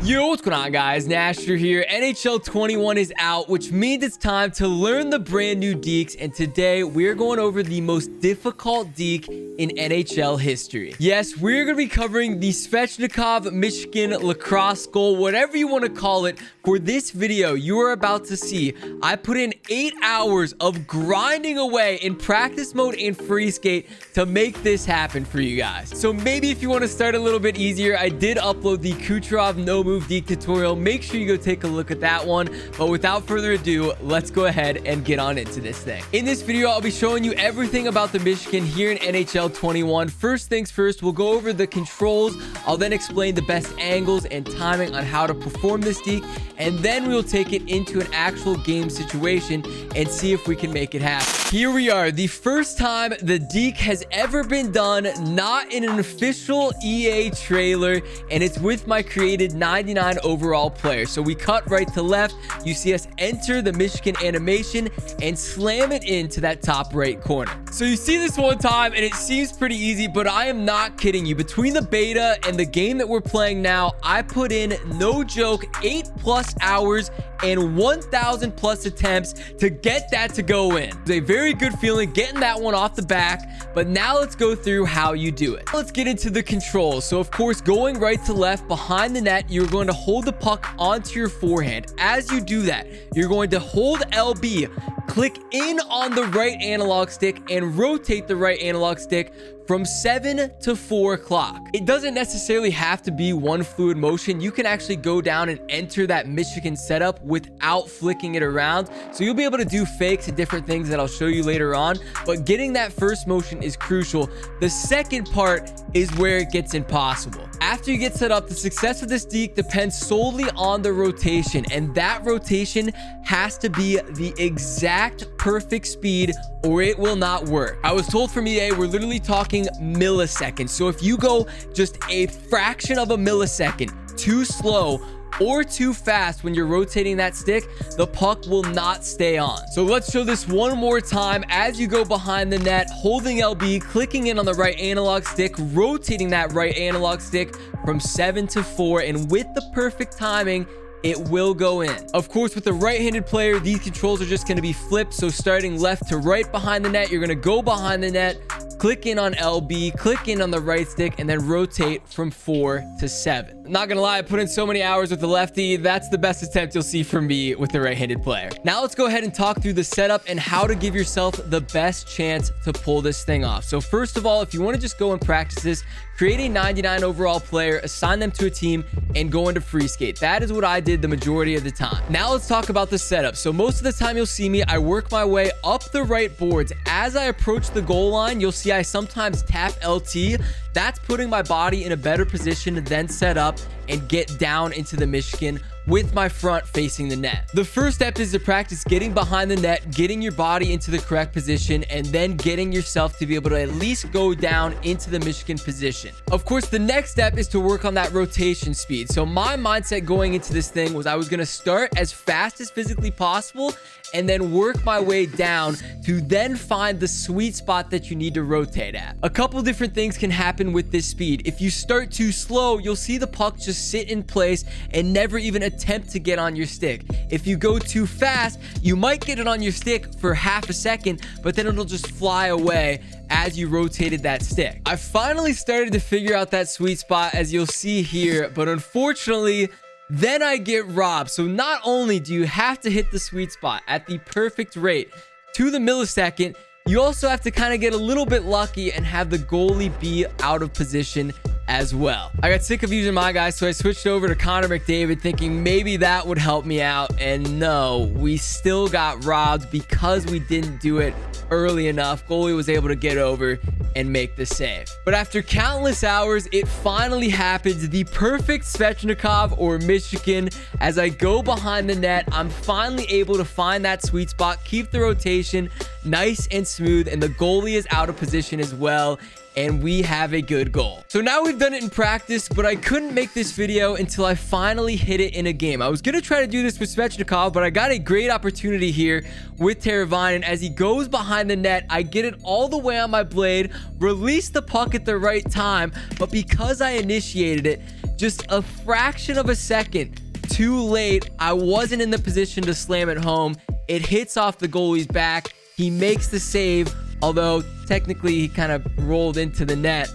Yo, what's going on, guys? Nasher here. NHL 21 is out, which means it's time to learn the brand new dekes, and today we're going over the most difficult deke in NHL history. Yes, we're going to be covering the Svechnikov Michigan lacrosse goal, whatever you want to call it. For this video you are about to see, I put in 8 hours of grinding away in practice mode and free skate to make this happen for you guys. So maybe if you want to start a little bit easier, I did upload the Kucherov no move deke tutorial. Make sure you go take a look at that one. But without further ado, let's go ahead and get on into this thing. In this video, I'll be showing you everything about the Michigan here in NHL 21. First things first, we'll go over the controls. I'll then explain the best angles and timing on how to perform this deke, and then we'll take it into an actual game situation and see if we can make it happen. Here we are, the first time the deke has ever been done, not in an official EA trailer, and it's with my created 99 overall player. So we cut right to left. You see us enter the Michigan animation and slam it into that top right corner. So you see this one time and it seems pretty easy, but I am not kidding you. Between the beta and the game that we're playing now, I put in, no joke, 8+ hours and 1,000+ attempts to get that to go in. It's a very good feeling getting that one off the back, but now let's go through how you do it. Let's get into the controls. So of course, going right to left behind the net, you're going to hold the puck onto your forehand. As you do that, you're going to hold LB, click in on the right analog stick, and rotate the right analog stick from 7 to 4 o'clock. It doesn't necessarily have to be one fluid motion. You can actually go down and enter that Michigan setup without flicking it around. So you'll be able to do fakes and different things that I'll show you later on. But getting that first motion is crucial. The second part is where it gets impossible. After you get set up, the success of this deke depends solely on the rotation, and that rotation has to be the exact perfect speed or it will not work. I was told from EA we're literally talking milliseconds. So if you go just a fraction of a millisecond too slow or too fast when you're rotating that stick, the puck will not stay on. So let's show this one more time. As you go behind the net, holding LB, clicking in on the right analog stick, rotating that right analog stick from 7 to 4, and with the perfect timing, it will go in. Of course, with the right-handed player, these controls are just going to be flipped. So starting left to right behind the net, you're going to go behind the net, click in on LB, click in on the right stick, and then rotate from 4 to 7. I'm not gonna lie, I put in so many hours with the lefty. That's the best attempt you'll see from me with the right-handed player. Now let's go ahead and talk through the setup and how to give yourself the best chance to pull this thing off. So first of all, if you want to just go and practice this, create a 99 overall player, assign them to a team, and go into free skate. That is what I did the majority of the time. Now let's talk about the setup. So most of the time you'll see me, I work my way up the right boards. As I approach the goal line, you'll see I sometimes tap LT. That's putting my body in a better position to then set up and get down into the Michigan with my front facing the net. The first step is to practice getting behind the net, getting your body into the correct position, and then getting yourself to be able to at least go down into the Michigan position. Of course, the next step is to work on that rotation speed. So my mindset going into this thing was I was going to start as fast as physically possible and then work my way down to then find the sweet spot that you need to rotate at. A couple different things can happen with this speed. If you start too slow, you'll see the puck just sit in place and never even attempt to get on your stick. If you go too fast, you might get it on your stick for half a second, but then it'll just fly away as you rotated that stick. I finally started to figure out that sweet spot, as you'll see here, but unfortunately, then I get robbed. So not only do you have to hit the sweet spot at the perfect rate to the millisecond, you also have to kind of get a little bit lucky and have the goalie be out of position as well. I got sick of using my guy, so I switched over to Connor McDavid thinking maybe that would help me out, and no, we still got robbed because we didn't do it early enough. Goalie was able to get over and make the save. But after countless hours, it finally happens. The perfect Svechnikov or Michigan. As I go behind the net, I'm finally able to find that sweet spot, keep the rotation nice and smooth, and the goalie is out of position as well, and we have a good goal. So now we've done it in practice, but I couldn't make this video until I finally hit it in a game. I was gonna try to do this with Svechnikov, but I got a great opportunity here with Teravainen. As he goes behind the net, I get it all the way on my blade, release the puck at the right time, but because I initiated it, just a fraction of a second too late. I wasn't in the position to slam it home. It hits off the goalie's back. He makes the save, although technically he kind of rolled into the net,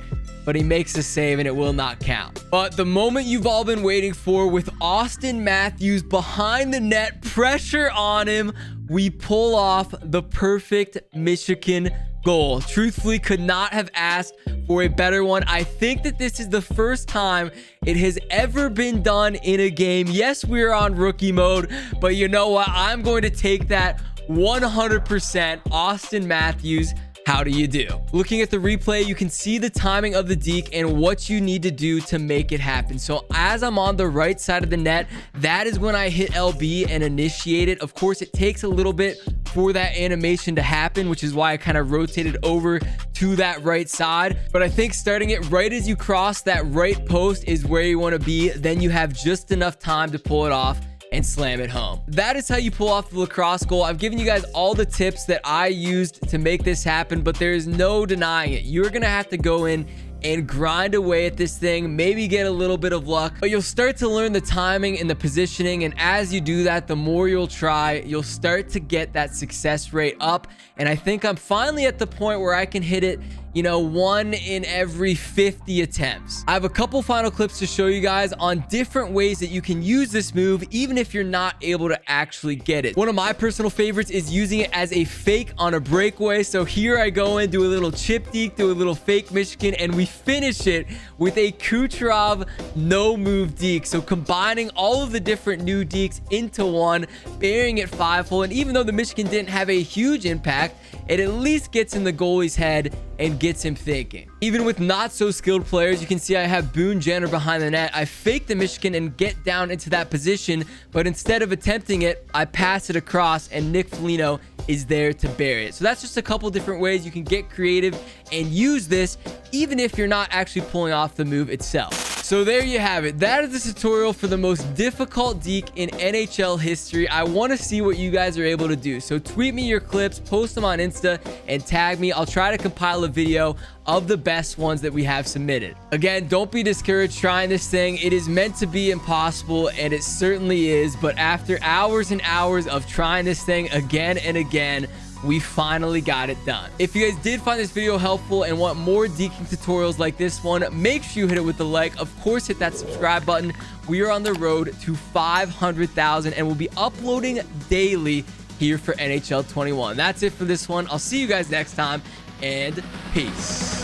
but he makes the save and it will not count. But the moment you've all been waiting for, with Austin Matthews behind the net, pressure on him, we pull off the perfect Michigan goal. Truthfully, could not have asked for a better one. I think that this is the first time it has ever been done in a game. Yes, we're on rookie mode, but you know what? I'm going to take that 100%. Austin Matthews, how do you do? Looking at the replay, you can see the timing of the deke and what you need to do to make it happen. So as I'm on the right side of the net, that is when I hit LB and initiate it. Of course, it takes a little bit for that animation to happen, which is why I kind of rotated over to that right side. But I think starting it right as you cross that right post is where you want to be. Then you have just enough time to pull it off and slam it home. That is how you pull off the lacrosse goal. I've given you guys all the tips that I used to make this happen, but there is no denying it. You're gonna have to go in and grind away at this thing, maybe get a little bit of luck, but you'll start to learn the timing and the positioning. And as you do that, the more you'll try, you'll start to get that success rate up. And I think I'm finally at the point where I can hit it, you know, 1 in every 50 attempts. I have a couple final clips to show you guys on different ways that you can use this move, even if you're not able to actually get it. One of my personal favorites is using it as a fake on a breakaway. So here I go in, do a little chip deke, do a little fake Michigan, and we finish it with a Kucherov no move deke. So combining all of the different new dekes into one, burying it 5-hole. And even though the Michigan didn't have a huge impact, it at least gets in the goalie's head and gets him thinking. Even with not so skilled players, you can see I have Boone Jenner behind the net. I fake the Michigan and get down into that position, but instead of attempting it, I pass it across and Nick Foligno is there to bury it. So that's just a couple different ways you can get creative and use this, even if you're not actually pulling off the move itself. So there you have it. That is the tutorial for the most difficult deke in NHL history. I want to see what you guys are able to do. So tweet me your clips, post them on Insta, and tag me. I'll try to compile a video of the best ones that we have submitted. Again, don't be discouraged trying this thing. It is meant to be impossible, and it certainly is. But after hours and hours of trying this thing again and again, we finally got it done. If you guys did find this video helpful and want more deking tutorials like this one, make sure you hit it with a like. Of course, hit that subscribe button. We are on the road to 500,000 and we'll be uploading daily here for NHL 21. That's it for this one. I'll see you guys next time, and peace.